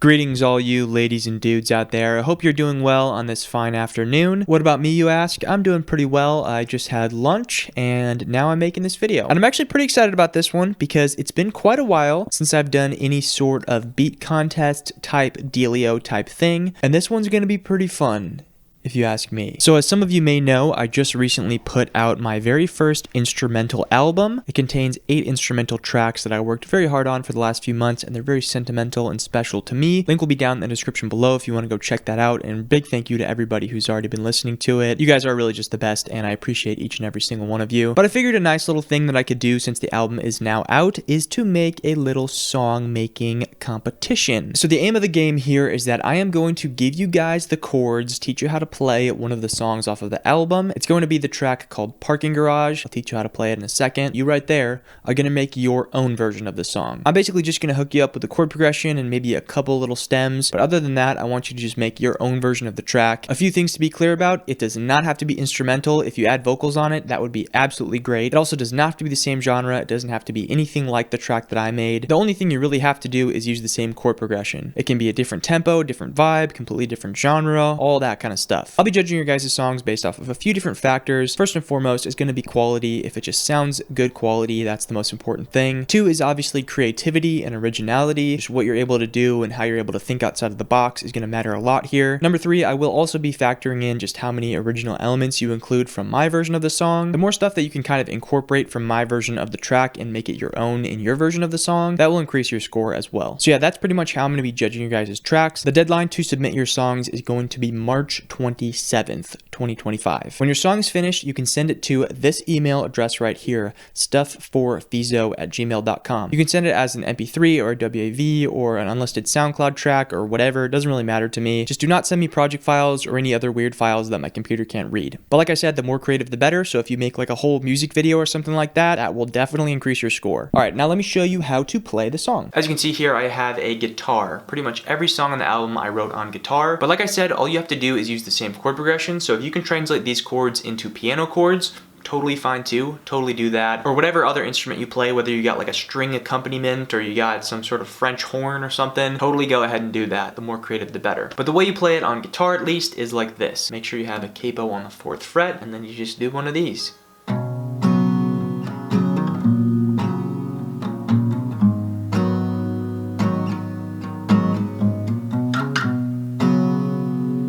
Greetings all you ladies and dudes out there. I hope you're doing well on this fine afternoon. What about me, you ask? I'm doing pretty well. I just had lunch and now I'm making this video. And I'm actually pretty excited about this one because it's been quite a while since I've done any sort of beat contest type dealio type thing. And this one's gonna be pretty fun, if you ask me. So as some of you may know, I just recently put out my very first instrumental album. It contains 8 instrumental tracks that I worked very hard on for the last few months, and they're very sentimental and special to me. Link will be down in the description below if you want to go check that out, and big thank you to everybody who's already been listening to it. You guys are really just the best, and I appreciate each and every single one of you. But I figured a nice little thing that I could do since the album is now out is to make a little song making competition. So the aim of the game here is that I am going to give you guys the chords, teach you how to play one of the songs off of the album. It's going to be the track called Parking Garage. I'll teach you how to play it in a second. You right there are going to make your own version of the song. I'm basically just going to hook you up with the chord progression and maybe a couple little stems, but other than that, I want you to just make your own version of the track. A few things to be clear about: it does not have to be instrumental. If you add vocals on it, that would be absolutely great. It also does not have to be the same genre. It doesn't have to be anything like the track that I made. The only thing you really have to do is use the same chord progression. It can be a different tempo, different vibe, completely different genre, all that kind of stuff. I'll be judging your guys' songs based off of a few different factors. First and foremost is going to be quality. If it just sounds good quality, that's the most important thing. 2 is obviously creativity and originality. Just what you're able to do and how you're able to think outside of the box is going to matter a lot here. Number 3, I will also be factoring in just how many original elements you include from my version of the song. The more stuff that you can kind of incorporate from my version of the track and make it your own in your version of the song, that will increase your score as well. So yeah, that's pretty much how I'm going to be judging your guys' tracks. The deadline to submit your songs is going to be March 27th, 2025. When your song is finished, you can send it to this email address right here, stuffforfeezo@gmail.com. You can send it as an MP3 or a WAV or an unlisted SoundCloud track or whatever. It doesn't really matter to me. Just do not send me project files or any other weird files that my computer can't read. But like I said, the more creative, the better. So if you make like a whole music video or something like that, that will definitely increase your score. All right, now let me show you how to play the song. As you can see here, I have a guitar. Pretty much every song on the album I wrote on guitar. But like I said, all you have to do is use the same chord progression. So if you can translate these chords into piano chords, totally fine too. Totally do that. Or whatever other instrument you play, whether you got like a string accompaniment or you got some sort of French horn or something, totally go ahead and do that. The more creative, the better. But the way you play it on guitar, at least, is like this. Make sure you have a capo on the 4th fret, and then you just do one of these.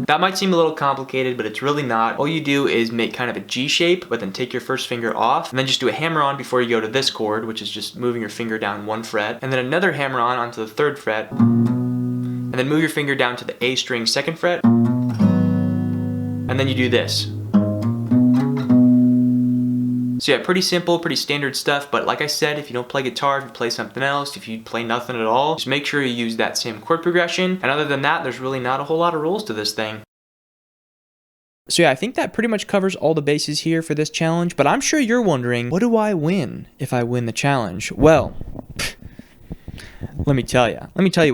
That might seem a little complicated, but it's really not. All you do is make kind of a G shape, but then take your first finger off, and then just do a hammer-on before you go to this chord, which is just moving your finger down 1 fret, and then another hammer-on onto the 3rd fret, and then move your finger down to the A string 2nd fret, and then you do this. So yeah, pretty simple, pretty standard stuff, but like I said, if you don't play guitar, if you play something else, if you play nothing at all, just make sure you use that same chord progression, and other than that, there's really not a whole lot of rules to this thing. So yeah, I think that pretty much covers all the bases here for this challenge, but I'm sure you're wondering, what do I win if I win the challenge? Well, let me tell you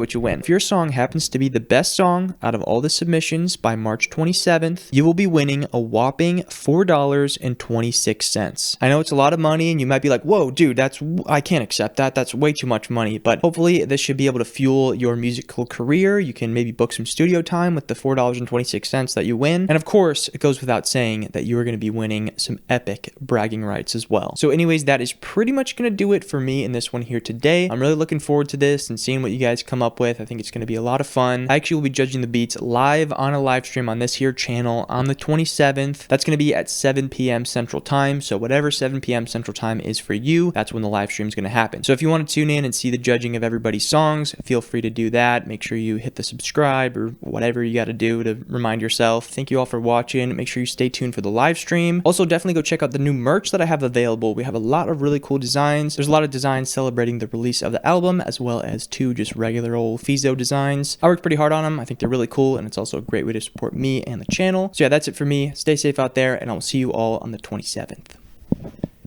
what you win. If your song happens to be the best song out of all the submissions by March 27th, you will be winning a whopping $4.26. I know it's a lot of money and you might be like, whoa, dude, I can't accept that. That's way too much money. But hopefully this should be able to fuel your musical career. You can maybe book some studio time with the $4.26 that you win. And of course, it goes without saying that you are going to be winning some epic bragging rights as well. So anyways, that is pretty much going to do it for me in this one here today. I'm really looking forward to this and seeing what you guys come up with. I think it's going to be a lot of fun. I actually will be judging the beats live on a live stream on this here channel on the 27th. That's going to be at 7 p.m. Central Time. So whatever 7 p.m. Central Time is for you, that's when the live stream is going to happen. So if you want to tune in and see the judging of everybody's songs, feel free to do that. Make sure you hit the subscribe or whatever you got to do to remind yourself. Thank you all for watching. Make sure you stay tuned for the live stream. Also, definitely go check out the new merch that I have available. We have a lot of really cool designs. There's a lot of designs celebrating the release of the album, as well as 2 just regular old feezo designs. I worked pretty hard on them. I think they're really cool, and it's also a great way to support me and the channel. So yeah, that's it for me. Stay safe out there, and I will see you all on the 27th.